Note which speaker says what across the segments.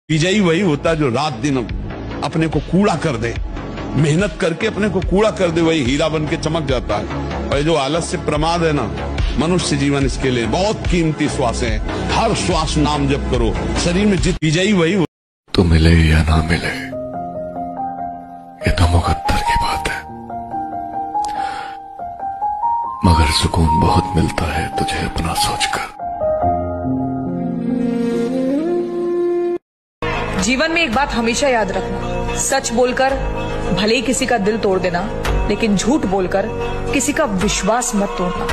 Speaker 1: विजयी वही होता है जो रात दिन अपने को कूड़ा कर दे, मेहनत करके अपने को कूड़ा कर दे, वही हीरा बन के चमक जाता है। और जो आलस्य प्रमाद है ना, मनुष्य जीवन इसके लिए बहुत कीमती श्वास है। हर श्वास नाम जप करो, शरीर में जित विजयी वही।
Speaker 2: तो मिले या ना मिले, ये तो मुकद्दर की बात है, मगर सुकून बहुत मिलता है तुझे अपना सोचकर।
Speaker 3: जीवन में एक बात हमेशा याद रखना, सच बोलकर भले ही किसी का दिल तोड़ देना, लेकिन झूठ बोलकर किसी का विश्वास मत तोड़ना।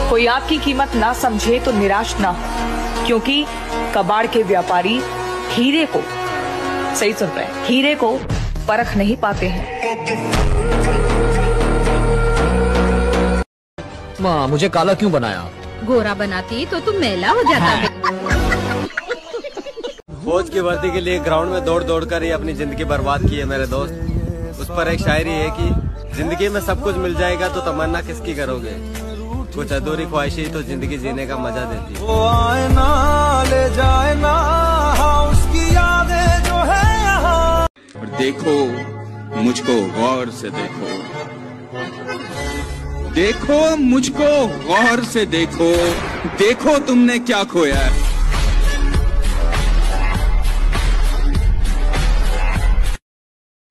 Speaker 3: कोई आपकी कीमत ना समझे तो निराश ना हो, क्योंकि कबाड़ के व्यापारी हीरे को, सही सुन रहे हैं, हीरे को परख नहीं पाते हैं।
Speaker 4: माँ, मुझे काला क्यों बनाया?
Speaker 5: गोरा बनाती तो तुम मैला हो जाता।
Speaker 6: फौज की वर्दी के लिए ग्राउंड में दौड़ दौड़ कर ही अपनी जिंदगी बर्बाद की है मेरे दोस्त। उस पर एक शायरी है कि जिंदगी में सब कुछ मिल जाएगा तो तमन्ना किसकी करोगे, कुछ अधूरी ख्वाहिशें तो जिंदगी जीने का मजा देती है।
Speaker 7: वो आए ना ले जाए ना, हाँ उसकी यादें जो है यहाँ।
Speaker 8: और देखो मुझको गौर से देखो, देखो मुझको गौर से देखो, देखो तुमने क्या खोया है।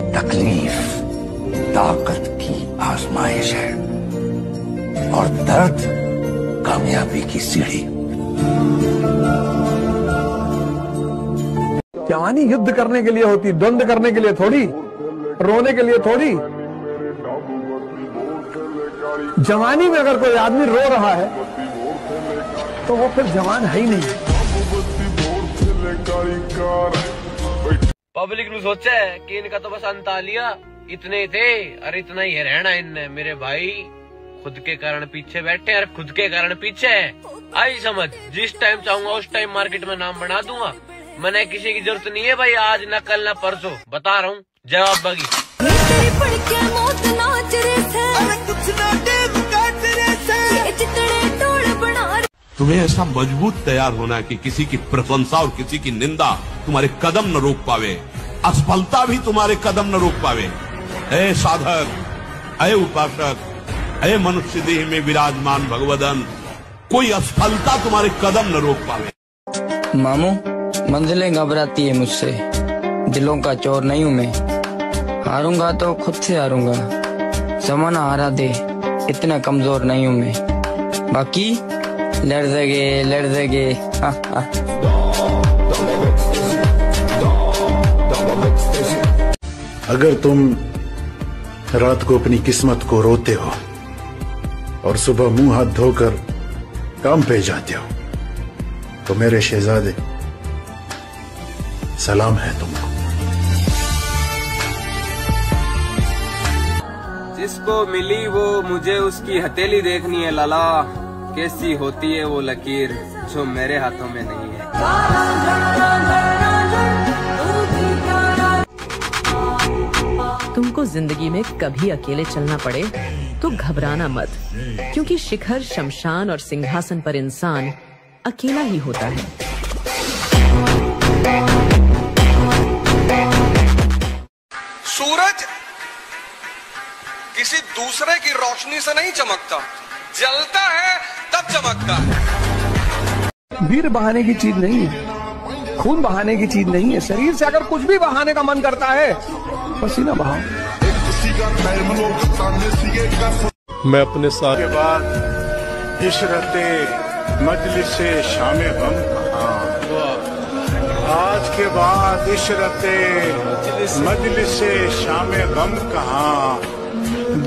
Speaker 9: तकलीफ ताकत की आजमाइश है और दर्द कामयाबी की सीढ़ी।
Speaker 10: जवानी युद्ध करने के लिए होती, द्वंद करने के लिए थोड़ी, रोने के लिए थोड़ी। जवानी में अगर कोई आदमी रो रहा है तो वो फिर जवान है ही नहीं।
Speaker 6: पब्लिक ने सोचा है कि इनका तो बस अंतालिया इतने थे और इतना ही रहना इनने। मेरे भाई खुद के कारण पीछे बैठे और खुद के कारण पीछे है। आई समझ, जिस टाइम चाहूंगा उस टाइम मार्केट में नाम बना दूंगा। मैंने किसी की जरूरत नहीं है भाई, आज न कल न परसों, बता रहा हूँ। जवाब बागी
Speaker 1: तुम्हें ऐसा मजबूत तैयार होना है कि किसी की प्रशंसा और किसी की निंदा तुम्हारे कदम न रोक पावे, असफलता भी तुम्हारे कदम न रोक पावे। ऐ साधक, ऐ उपासक, ऐ मनुष्य देह में विराजमान भगवदन, कोई असफलता तुम्हारे कदम न रोक पावे।
Speaker 11: मामू, मंजिलें घबराती है मुझसे, दिलों का चोर नहीं हूँ मैं। हारूंगा तो खुद से हारूंगा, जमाना हारा दे, इतना कमजोर नहीं हूँ मैं। बाकी लड़ देंगे।
Speaker 12: अगर तुम रात को अपनी किस्मत को रोते हो और सुबह मुंह हाथ धोकर काम पे जाते हो, तो मेरे शहजादे सलाम है तुमको।
Speaker 6: जिसको मिली वो मुझे उसकी हथेली देखनी है लाला, कैसी होती है वो लकीर जो मेरे हाथों में नहीं है।
Speaker 3: तुमको जिंदगी में कभी अकेले चलना पड़े तो घबराना मत, क्योंकि शिखर, शमशान और सिंहासन पर इंसान अकेला ही होता है।
Speaker 7: सूरज किसी दूसरे की रोशनी से नहीं चमकता, जलता है तब चमकता है।
Speaker 10: वीर बहाने की चीज नहीं है, खून बहाने की चीज नहीं है। शरीर से अगर कुछ भी बहाने का मन करता है, पसीना बहाओ।
Speaker 12: मैं अपने साथ के बाद इशरते मजलिस से शामे गम कहाँ, आज के बाद इशरते मजलिस से शामे गम कहाँ,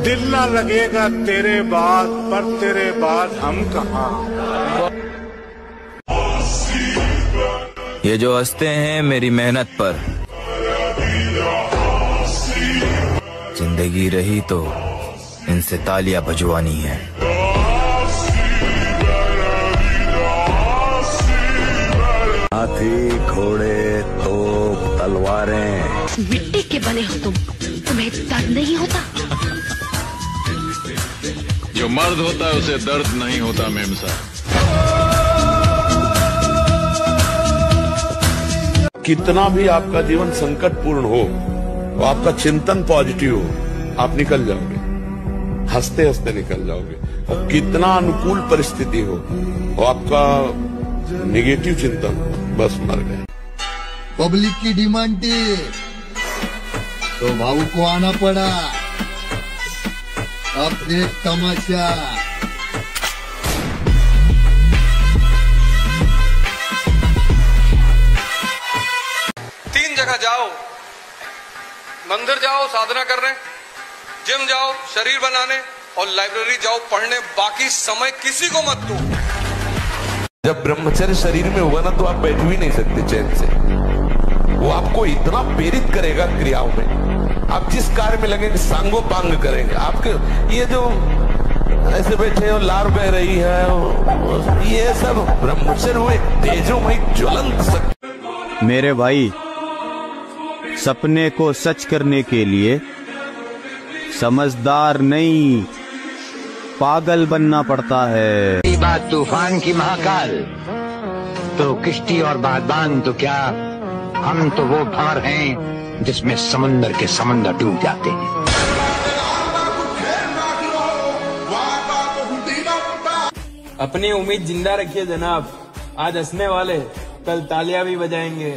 Speaker 12: दिल ना लगेगा तेरे बाद, पर तेरे बाद हम कहाँ।
Speaker 13: ये जो हंसते हैं मेरी मेहनत पर, जिंदगी रही तो इनसे तालियां बजवानी है।
Speaker 9: हाथी, घोड़े, तोप, तलवारें,
Speaker 5: मिट्टी के बने हो तुम, तुम्हें दर्द नहीं होता?
Speaker 2: जो मर्द होता है उसे दर्द नहीं होता मेम साहब।
Speaker 1: कितना भी आपका जीवन संकटपूर्ण हो, तो आपका चिंतन पॉजिटिव हो, आप निकल जाओगे, हंसते हंसते निकल जाओगे। और कितना अनुकूल परिस्थिति हो, और आपका नेगेटिव चिंतन, बस मर गए।
Speaker 14: पब्लिक की डिमांड थी तो भाऊ को आना पड़ा। अब देख तमाशा।
Speaker 7: तीन जगह जाओ, मंदिर जाओ साधना करने, जिम जाओ शरीर बनाने, और लाइब्रेरी जाओ पढ़ने। बाकी समय किसी को मत दो।
Speaker 1: जब ब्रह्मचर्य शरीर में होगा ना, तो आप बैठ भी नहीं सकते चैन से। वो आपको इतना प्रेरित करेगा क्रियाओं में, आप जिस कार्य में लगेंगे सांगो पांग करेंगे। आपके ये जो ऐसे बैठे हो, लार बह रही है, ये सब ब्रह्मचर्य हुए तेजोमय ज्वलंत शक्ति।
Speaker 15: मेरे भाई, सपने को सच करने के लिए समझदार नहीं, पागल बनना पड़ता है।
Speaker 9: बात तूफान की महाकाल, तो किश्ती और बादबान तो क्या, हम तो वो भंवर हैं जिसमें समंदर के समंदर डूब जाते हैं।
Speaker 6: अपनी उम्मीद जिंदा रखिए जनाब, आज हंसने वाले कल तालियां भी बजाएंगे।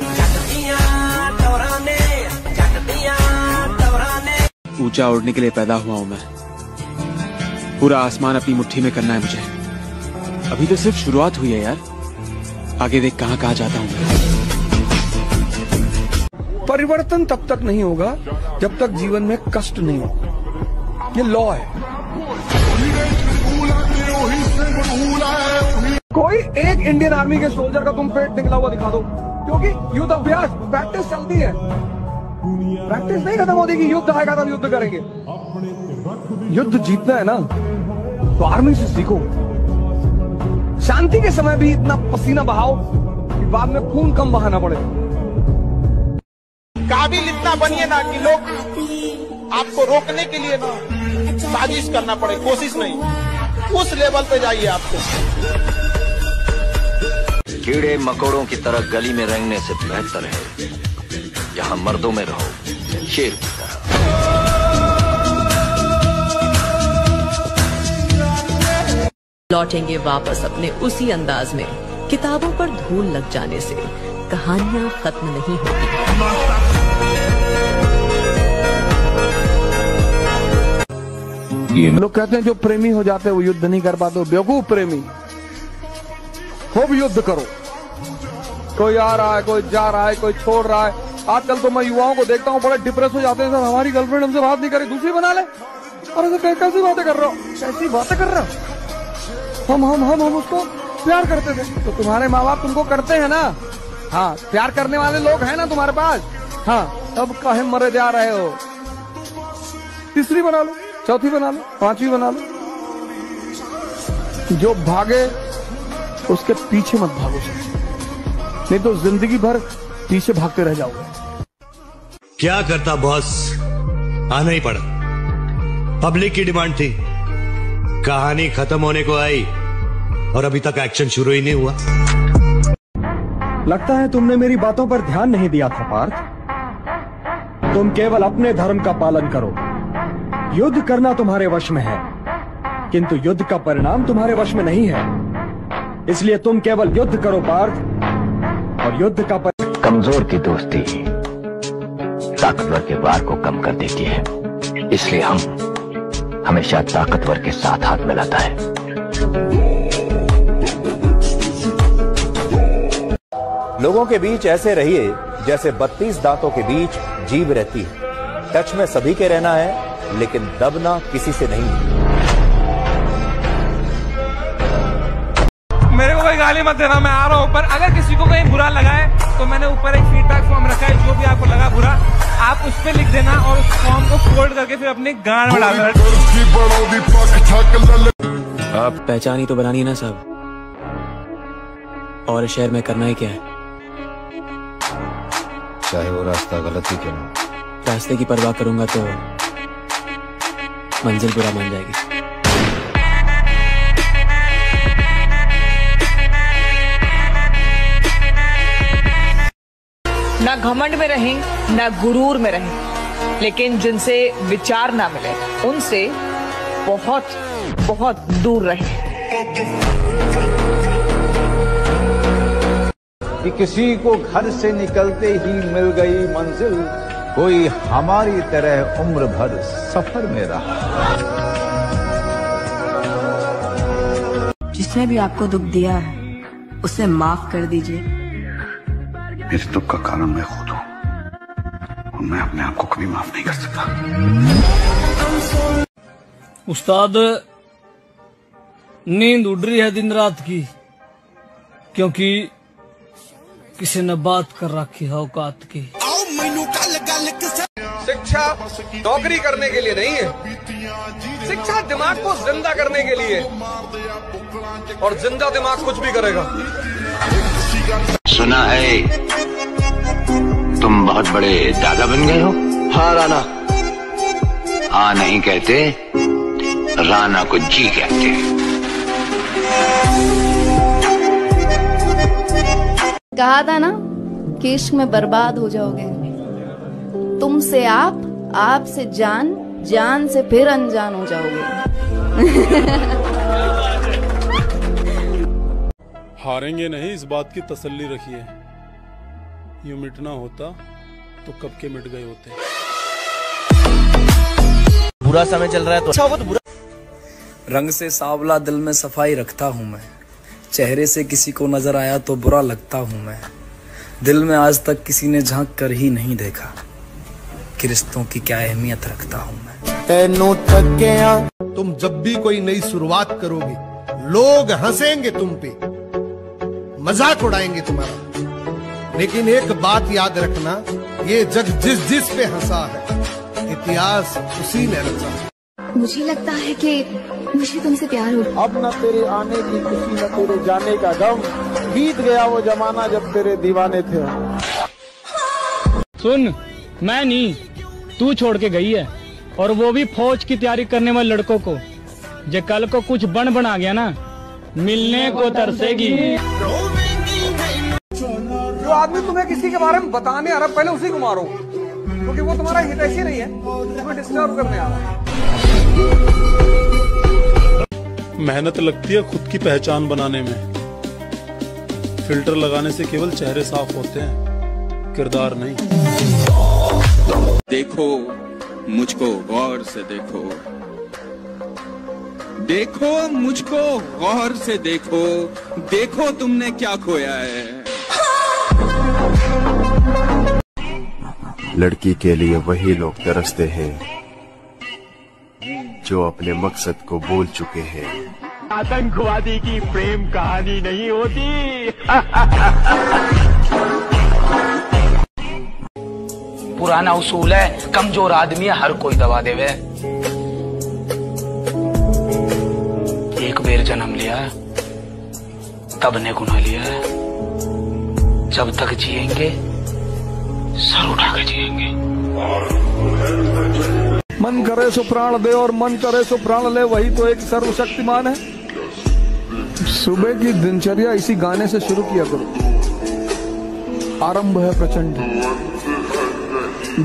Speaker 16: ऊंचा उड़ने के लिए पैदा हुआ हूं मैं, पूरा आसमान अपनी मुट्ठी में करना है मुझे। अभी तो सिर्फ शुरुआत हुई है यार, आगे देख कहां कहां जाता हूं मैं।
Speaker 10: परिवर्तन तब तक नहीं होगा जब तक जीवन में कष्ट नहीं होगा। ये लॉ है। कोई एक इंडियन आर्मी के सोल्जर का तुम पेट निकला हुआ दिखा दो, क्योंकि युद्ध अभ्यास प्रैक्टिस चलती है। प्रैक्टिस नहीं खत्म होती कि युद्ध आएगा तब युद्ध करेंगे। युद्ध जीतना है ना, तो आर्मी से सीखो। शांति के समय भी इतना पसीना बहाओ कि बाद में खून कम बहाना पड़े।
Speaker 17: काबिल इतना बनिए ना कि लोग आपको रोकने के लिए ना साजिश करना पड़े, कोशिश नहीं, उस लेवल पे जाइए। आपको
Speaker 9: कीड़े मकोड़ों की तरह गली में रेंगने से बेहतर है यहाँ मर्दों में रहो, शेर की तरह।
Speaker 18: लौटेंगे वापस अपने उसी अंदाज में। किताबों पर धूल लग जाने से कहानियां खत्म नहीं होती।
Speaker 10: लोग कहते हैं जो प्रेमी हो जाते हैं वो युद्ध नहीं कर पाते। बेवकूफ प्रेमी, खूब युद्ध करो। कोई आ रहा है, कोई जा रहा है, कोई छोड़ रहा है। आजकल तो मैं युवाओं को देखता हूँ बड़े डिप्रेस हो जाते हैं। सर हमारी गर्लफ्रेंड हमसे बात नहीं करे, दूसरी बना ले। और कैसी बातें कर रहा हो, कैसी बातें कर रहा हो। हम उसको प्यार करते थे, तो तुम्हारे माँ बाप तुमको करते हैं ना। हाँ, प्यार करने वाले लोग हैं ना तुम्हारे पास। हाँ, तब काहे मरे जा रहे हो। तीसरी बना लो, चौथी बना लो, पांचवी बना लो। जो भागे उसके पीछे मत भागो, नहीं तो जिंदगी भर पीछे भागते रह जाओगे।
Speaker 19: क्या करता बॉस, आना ही पड़ा। पब्लिक की डिमांड थी, कहानी खत्म होने को आई और अभी तक एक्शन शुरू ही नहीं हुआ।
Speaker 20: लगता है तुमने मेरी बातों पर ध्यान नहीं दिया था पार्थ। तुम केवल अपने धर्म का पालन करो। युद्ध करना तुम्हारे वश में है, किंतु युद्ध का परिणाम तुम्हारे वश में नहीं है। इसलिए तुम केवल युद्ध करो पार्थ, और युद्ध का
Speaker 9: कमजोर की दोस्ती ताकतवर के वार को कम कर देती है। इसलिए हम हमेशा ताकतवर के साथ हाथ मिलाता है।
Speaker 21: लोगों के बीच ऐसे रहिए जैसे 32 दांतों के बीच जीभ रहती है। टच में सभी के रहना है, लेकिन दबना किसी से नहीं।
Speaker 17: मेरे को कोई गाली मत देना, मैं आ रहा हूँ। पर अगर किसी को कहीं बुरा लगा है तो मैंने ऊपर एक फीडबैक फॉर्म रखा है। जो भी आपको लगा बुरा, आप उस पे लिख देना और उस फॉर्म को फोल्ड करके फिर अपने गान में डालना।
Speaker 16: आप पहचानी तो बनानी है ना साहब, और शहर में करना ही क्या है।
Speaker 9: चाहे वो रास्ता गलत ही क्यों ना।
Speaker 16: रास्ते की परवाह करूंगा तो मंजिल बुरा मान जाएगी।
Speaker 3: ना घमंड में रहें, ना गुरूर में रहें, लेकिन जिनसे विचार ना मिले उनसे बहुत बहुत दूर रहें।
Speaker 4: कि किसी को घर से निकलते ही मिल गई मंजिल, कोई हमारी तरह उम्र भर सफर में रहा।
Speaker 22: जिसने भी आपको दुख दिया है उसे माफ कर दीजिए।
Speaker 2: मेरे दुख का कारण मैं खुद हूं और मैं अपने आप को कभी माफ नहीं कर सकता।
Speaker 23: उस्ताद, नींद उड़ रही है दिन रात की, क्योंकि किसी ने बात कर रखी है औकात की।
Speaker 7: शिक्षा नौकरी करने के लिए नहीं है, शिक्षा दिमाग को जिंदा करने के लिए, और जिंदा दिमाग कुछ भी करेगा।
Speaker 9: सुना है तुम बहुत बड़े दादा बन गए हो। हाँ राणा। हाँ नहीं कहते, राणा को जी कहते हैं।
Speaker 24: कहा था ना कि इश्क में बर्बाद हो जाओगे। तुमसे आप से जान, जान से फिर अनजान हो जाओगे।
Speaker 12: हारेंगे नहीं, इस बात की तसल्ली रखिए। यूं मिटना होता तो कब के मिट गए होते।
Speaker 25: बुरा समय चल रहा है तो अच्छा हो तो बुरा।
Speaker 11: रंग से सांवला दिल में सफाई रखता हूँ मैं, चेहरे से किसी को नजर आया तो बुरा लगता हूँ मैं। दिल में आज तक किसी ने झांक कर ही नहीं देखा कि रिश्तों की क्या अहमियत रखता हूँ मैं।
Speaker 26: तुम जब भी कोई नई शुरुआत करोगे, लोग हंसेंगे तुम पे, मजाक उड़ाएंगे तुम्हारा, लेकिन एक बात याद रखना, ये जग जिस पे हंसा है, इतिहास उसी ने रचा।
Speaker 24: मुझे लगता है कि मुझे तुमसे प्यार हो।
Speaker 10: अब न तेरे आने की खुशी, न तेरे जाने का गम, बीत गया वो जमाना जब तेरे दीवाने थे हम।
Speaker 23: सुन, मैं नहीं, तू छोड़ के गई है, और वो भी फौज की तैयारी करने वाले लड़कों को। जे कल को कुछ बन आ गया ना, मिलने को तरसेगी।
Speaker 7: जो आदमी तुम्हें किसी के बारे में बताने आ रहा, पहले उसी को मारो, क्योंकि वो तुम्हारा हितैषी नहीं है, तुम्हें डिस्टर्ब करने आ रहा है।
Speaker 12: मेहनत लगती है खुद की पहचान बनाने में। फिल्टर लगाने से केवल चेहरे साफ होते हैं, किरदार नहीं।
Speaker 8: देखो मुझको गौर से देखो, देखो मुझको गौर से देखो, देखो तुमने क्या खोया है।
Speaker 2: लड़की के लिए वही लोग तरसते हैं जो अपने मकसद को भूल चुके हैं।
Speaker 20: आतंकवादी की प्रेम कहानी नहीं होती।
Speaker 11: पुराना उसूल है, कमजोर आदमी हर कोई दबा देवे। एक बेर जन्म लिया तब ने गुना लिया, जब तक जिएंगे सर उठा के जिएंगे।
Speaker 10: मन करे सो प्राण दे और मन करे सो प्राण ले, वही तो एक सर्वशक्तिमान है। सुबह की दिनचर्या इसी गाने से शुरू किया करो। आरंभ है प्रचंड,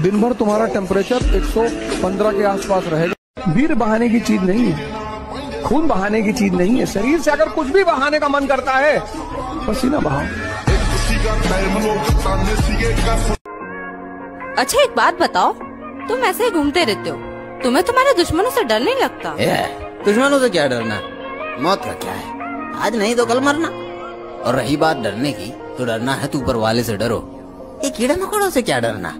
Speaker 10: दिन भर तुम्हारा टेम्परेचर 115 के आसपास रहेगा। वीर बहाने की चीज नहीं है, खून बहाने की चीज नहीं है। शरीर से अगर कुछ भी बहाने का मन करता है, पसीना बहाओ।
Speaker 5: अच्छा एक बात बताओ, तुम ऐसे ही घूमते रहते हो, तुम्हें तुम्हारे दुश्मनों से डर नहीं लगता?
Speaker 27: दुश्मनों से क्या डरना, मौत का क्या है, आज नहीं तो कल मरना। और रही बात डरने की, तो डरना है तो ऊपर वाले से डरो, ये कीड़े मकोड़ों से क्या डरना।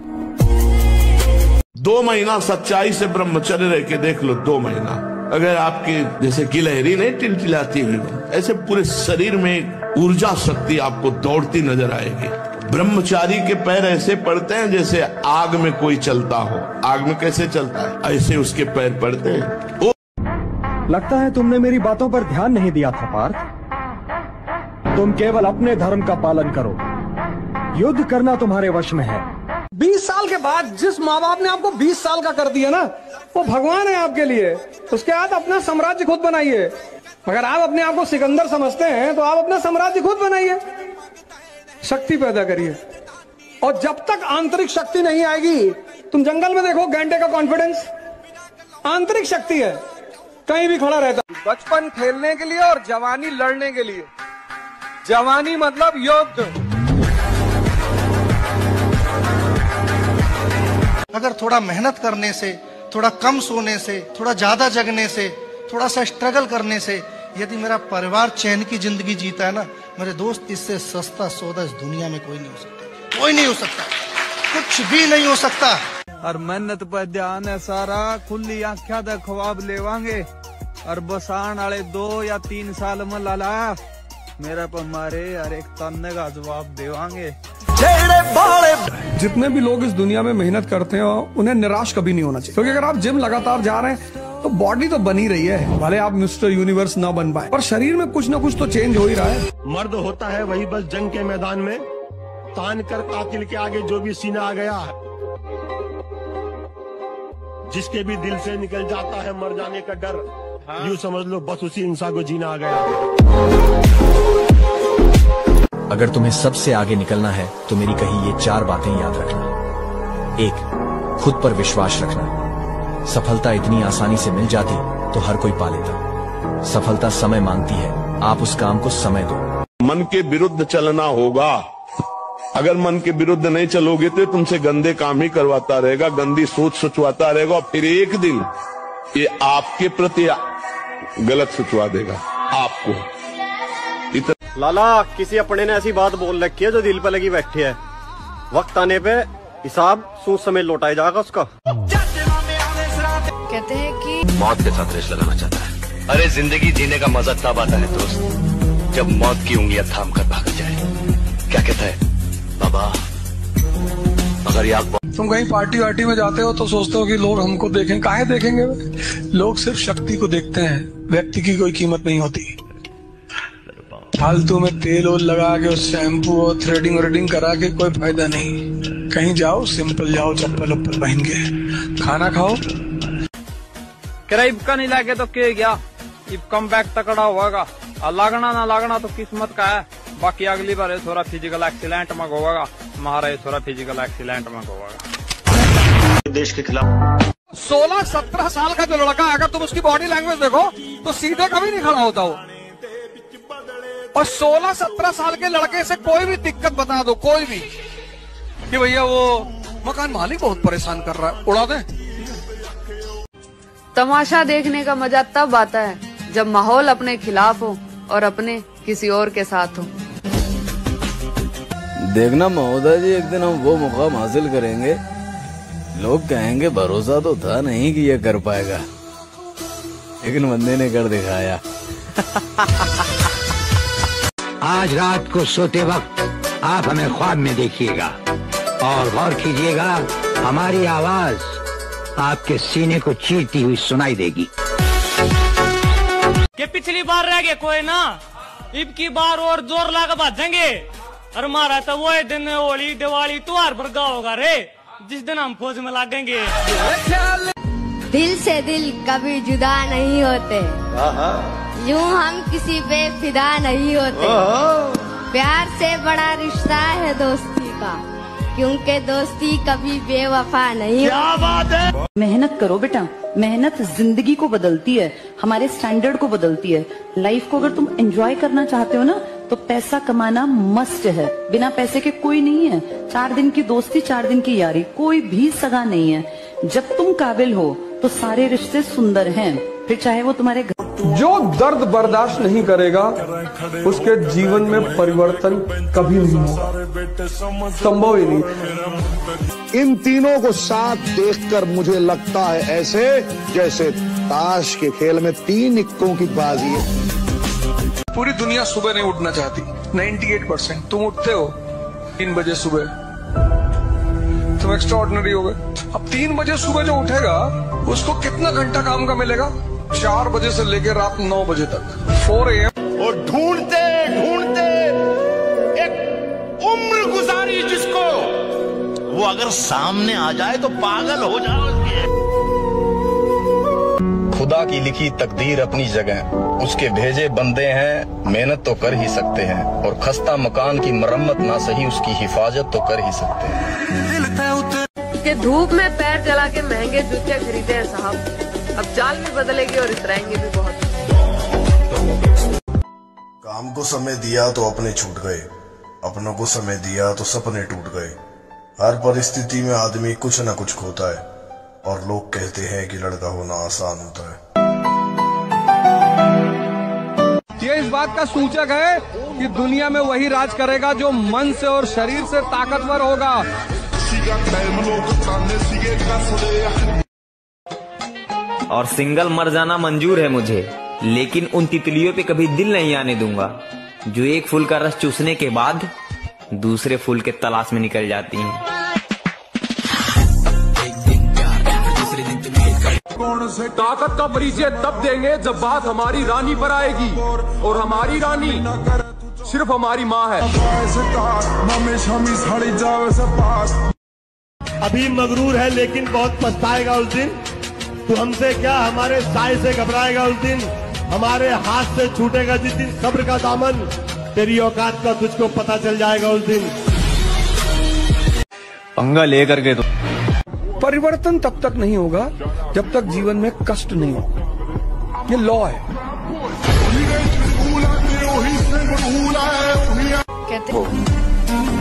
Speaker 1: 2 महीना सच्चाई से ब्रह्मचर्य रह के देख लो। 2 महीना अगर आपकी जैसे गिलहरी नहीं टिलटिलाती हुई, ऐसे पूरे शरीर में ऊर्जा शक्ति आपको दौड़ती नजर आएगी। ब्रह्मचारी के पैर ऐसे पड़ते हैं जैसे आग में कोई चलता हो। आग में कैसे चलता है, ऐसे उसके पैर पड़ते हैं।
Speaker 20: लगता है तुमने मेरी बातों पर ध्यान नहीं दिया था पार्थ। तुम केवल अपने धर्म का पालन करो, युद्ध करना तुम्हारे वश में है।
Speaker 7: 20 साल के बाद जिस माँ बाप ने आपको 20 साल का कर दिया ना, वो भगवान है आपके लिए। उसके बाद अपना साम्राज्य खुद बनाइए। अगर आप अपने आप को सिकंदर समझते हैं तो आप अपना साम्राज्य खुद बनाइए, शक्ति पैदा करिए।
Speaker 10: और जब तक आंतरिक शक्ति नहीं आएगी, तुम जंगल में देखो गैंडे का कॉन्फिडेंस आंतरिक शक्ति है, कहीं भी खड़ा रहता।
Speaker 6: बचपन खेलने के लिए और जवानी लड़ने के लिए। जवानी मतलब युद्ध।
Speaker 26: अगर थोड़ा मेहनत करने से, थोड़ा कम सोने से, थोड़ा ज्यादा जगने से, थोड़ा सा स्ट्रगल करने से यदि मेरा परिवार चैन की जिंदगी जीता है ना मेरे दोस्त, इससे सस्ता सौदा इस दुनिया में कोई नहीं हो सकता। कोई नहीं हो सकता, कुछ भी नहीं हो सकता।
Speaker 6: और मेहनत पर ध्यान है सारा, खुली आंखें दे ख्वाब लेवांगे और बसान वाले 2 या 3 साल में लाला मेरा पर मारे और एक ताने का जवाब देवांगे।
Speaker 10: जितने भी लोग इस दुनिया में मेहनत करते हैं उन्हें निराश कभी नहीं होना चाहिए, क्योंकि अगर आप जिम लगातार जा रहे हैं तो बॉडी तो बनी रही है, भले आप मिस्टर यूनिवर्स ना बन पाए, पर शरीर में कुछ ना कुछ तो चेंज हो ही रहा है।
Speaker 12: मर्द होता है वही बस जंग के मैदान में, तान कर कातिल के आगे जो भी सीना आ गया, जिसके भी दिल से निकल जाता है मर जाने का डर, यूं समझ लो बस उसी इंसान को जीना आ गया।
Speaker 13: अगर तुम्हें सबसे आगे निकलना है तो मेरी कही ये 4 बातें याद रखना। 1, खुद पर विश्वास रखना। सफलता इतनी आसानी से मिल जाती तो हर कोई पा लेता। सफलता समय मांगती है, आप उस काम को समय दो।
Speaker 1: मन के विरुद्ध चलना होगा। अगर मन के विरुद्ध नहीं चलोगे तो तुमसे गंदे काम ही करवाता रहेगा, गंदी सोच सोचवाता रहेगा, और फिर एक दिन ये आपके प्रति गलत सोचवा देगा आपको।
Speaker 14: लाला, किसी अपने ने ऐसी बात बोल रखी है जो दिल पे लगी बैठी है, वक्त आने पे हिसाब सूद समेत लौटाया जाएगा उसका।
Speaker 24: कहते हैं कि
Speaker 2: मौत के साथ रेस लगाना चाहता है। अरे जिंदगी जीने का मजा तब आता है दोस्त जब मौत की उंगलियां थाम कर भाग जाए। क्या कहता है बाबा? अगर ये आप
Speaker 10: तुम कहीं पार्टी वार्टी में जाते हो तो सोचते हो कि लोग हमको देखें, काहे देखेंगे? लोग सिर्फ शक्ति को देखते हैं, व्यक्ति की कोई कीमत नहीं होती। फालतू में तेल ओल लगा के शैम्पू और थ्रेडिंग व्रेडिंग करा के कोई फायदा नहीं। कहीं जाओ सिंपल जाओ, चप्पल उप्पल पहन के, खाना खाओ।
Speaker 6: इब का नहीं लागे तो के गया, इब कम बैक तकड़ा होगा, लागना ना लागना तो किस्मत का है। बाकी अगली बार थोड़ा फिजिकल एक्सीलेंट में होगा, हमारा थोड़ा फिजिकल एक्सीलेंट में होगा।
Speaker 14: देश के खिलाफ
Speaker 6: 16-17 साल का जो लड़का है, अगर तुम उसकी बॉडी लैंग्वेज देखो तो सीधे कभी नहीं खड़ा होता हो। और 16-17 साल के लड़के से कोई भी दिक्कत बता दो, कोई भी, कि भैया वो मकान मालिक बहुत परेशान कर रहा है, उड़ा दे।
Speaker 24: तमाशा देखने का मजा तब आता है जब माहौल अपने खिलाफ हो और अपने किसी और के साथ हो।
Speaker 15: देखना महोदय जी, एक दिन हम वो मुकाम हासिल करेंगे, लोग कहेंगे भरोसा तो था नहीं कि ये कर पाएगा, लेकिन बंदे ने कर दिखाया।
Speaker 9: आज रात को सोते वक्त आप हमें ख्वाब में देखिएगा और गौर कीजिएगा, हमारी आवाज आपके सीने को चीरती हुई सुनाई देगी।
Speaker 23: के पिछली बार रह गए कोई ना, इब की बार और जोर लगा भाजेंगे। और मारा तो वो दिन होली दिवाली त्योहार पर होगा रे, जिस दिन हम फौज में लागेंगे।
Speaker 24: दिल से दिल कभी जुदा नहीं होते, यूं हम किसी पे फिदा नहीं होते। प्यार से बड़ा रिश्ता है दोस्ती का, क्योंकि दोस्ती कभी बेवफा नहीं होती। क्या बात है।
Speaker 18: मेहनत करो बेटा, मेहनत जिंदगी को बदलती है, हमारे स्टैंडर्ड को बदलती है। लाइफ को अगर तुम एंजॉय करना चाहते हो ना तो पैसा कमाना मस्ट है, बिना पैसे के कोई नहीं है। 4 दिन की दोस्ती 4 दिन की यारी, कोई भी सगा नहीं है। जब तुम काबिल हो तो सारे रिश्ते सुंदर हैं, फिर चाहे वो तुम्हारे घर।
Speaker 10: जो दर्द बर्दाश्त नहीं करेगा उसके जीवन में परिवर्तन कभी नहीं होगा, संभव ही नहीं।
Speaker 19: इन तीनों को साथ देखकर मुझे लगता है ऐसे जैसे ताश के खेल में 3 इक्कों की बाजी है।
Speaker 10: पूरी दुनिया सुबह नहीं उठना चाहती, 98%। तुम उठते हो 3 बजे सुबह, तुम एक्स्ट्राऑर्डिनरी हो गए। अब 3 बजे सुबह जो उठेगा उसको कितना घंटा काम का मिलेगा? 4 बजे से लेकर रात 9 बजे तक, 4 AM।
Speaker 12: और ढूंढते ढूंढते एक उम्र गुजारी जिसको, वो अगर सामने आ जाए तो पागल हो जाओ।
Speaker 15: खुदा की लिखी तकदीर अपनी जगह,
Speaker 3: उसके भेजे बंदे हैं, मेहनत तो कर ही सकते हैं, और खस्ता मकान की मरम्मत ना सही उसकी हिफाजत तो कर ही सकते हैं।
Speaker 4: कि धूप में पैर जला के महंगे जूते खरीदे हैं साहब, अब चाल भी बदलेगी और इतराएंगे भी बहुत।
Speaker 16: काम को समय दिया तो अपने छूट गए, अपनों को समय दिया तो सपने टूट गए। हर परिस्थिति में आदमी कुछ न कुछ खोता है, और लोग कहते हैं कि लड़का होना आसान होता है।
Speaker 6: ये इस बात का सूचक है कि दुनिया में वही राज करेगा जो मन से और शरीर से ताकतवर होगा।
Speaker 17: और सिंगल मर जाना मंजूर है मुझे, लेकिन उन तितलियों पे कभी दिल नहीं आने दूंगा जो एक फूल का रस चूसने के बाद दूसरे फूल के तलाश में निकल जाती हैं।
Speaker 21: ताकत का परिचय तब देंगे जब बात हमारी रानी पर आएगी, और हमारी रानी सिर्फ हमारी माँ है।
Speaker 22: अभी मगरूर है लेकिन बहुत पछताएगा उस दिन। तू हमसे क्या, हमारे साय से घबराएगा उस दिन। हमारे हाथ से छूटेगा जिस दिन सब्र का दामन, तेरी औकात का तुझको पता चल जाएगा उस दिन।
Speaker 25: पंगा लेकर के तो
Speaker 10: परिवर्तन तब तक नहीं होगा जब तक जीवन में कष्ट नहीं होगा। ये लॉ है।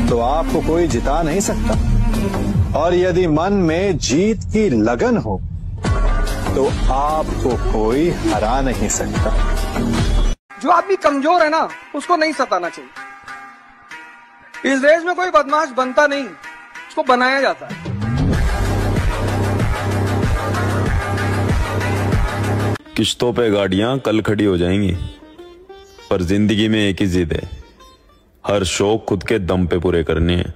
Speaker 22: तो आपको कोई जिता नहीं सकता, और यदि मन में जीत की लगन हो तो आपको कोई हरा नहीं सकता।
Speaker 6: जो आदमी कमजोर है ना, उसको नहीं सताना चाहिए। इस देश में कोई बदमाश बनता नहीं, उसको बनाया जाता है।
Speaker 28: किश्तों पे गाड़ियां कल खड़ी हो जाएंगी, पर जिंदगी में एक ही जिद है, हर शौक खुद के दम पे पूरे करने हैं।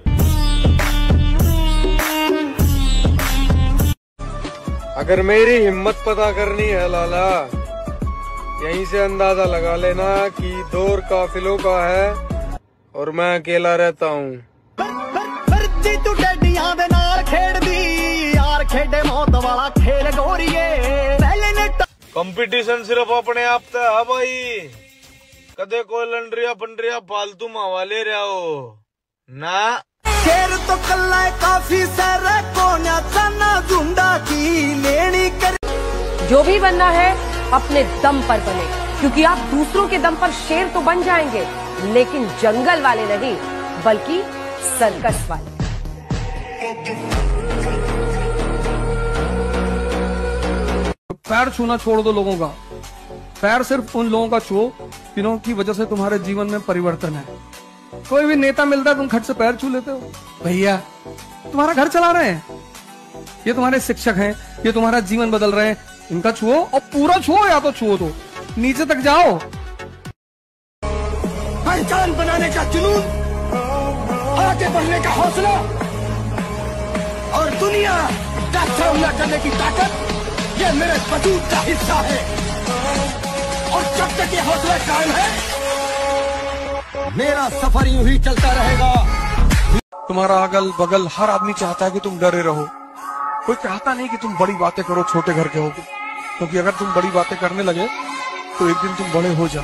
Speaker 6: अगर मेरी हिम्मत पता करनी है लाला, यहीं से अंदाजा लगा लेना कि दौर काफिलों का है और मैं अकेला रहता हूँ।
Speaker 21: कंपटीशन सिर्फ अपने आप तक है भाई, कदे कोई लंडरिया पंडरिया फालतू मावा ले रहा हो ना।
Speaker 29: शेर तो कल्ला काफी सारा कोन्या चना झुंडा की लेनी कर।
Speaker 4: जो भी बनना है अपने दम पर बने, क्योंकि आप दूसरों के दम पर शेर तो बन जाएंगे, लेकिन जंगल वाले नहीं, बल्कि सर्कस वाले।
Speaker 10: पैर छूना छोड़ दो लोगों का। पैर सिर्फ उन लोगों का छुओ जिनकी वजह से तुम्हारे जीवन में परिवर्तन है। कोई भी नेता मिलता है, तुम खट से पैर छू लेते हो। भैया तुम्हारा घर चला रहे हैं, ये तुम्हारे शिक्षक हैं, ये तुम्हारा जीवन बदल रहे हैं, इनका छुओ और पूरा छुओ, या तो छुओ तो नीचे तक जाओ।
Speaker 29: पहचान बनाने का जुनून, आगे बढ़ने का हौसला और दुनिया का सामना करने की ताकत, ये मेरे वजूद का हिस्सा है। और जब तक ये हौसला कायम है, मेरा सफर यूं ही चलता रहेगा।
Speaker 10: तुम्हारा अगल बगल हर आदमी चाहता है कि तुम डरे रहो। कोई चाहता नहीं कि तुम बड़ी बातें करो, छोटे घर के होगे, क्योंकि अगर तुम बड़ी बातें करने लगे तो एक दिन तुम बड़े हो जाओ।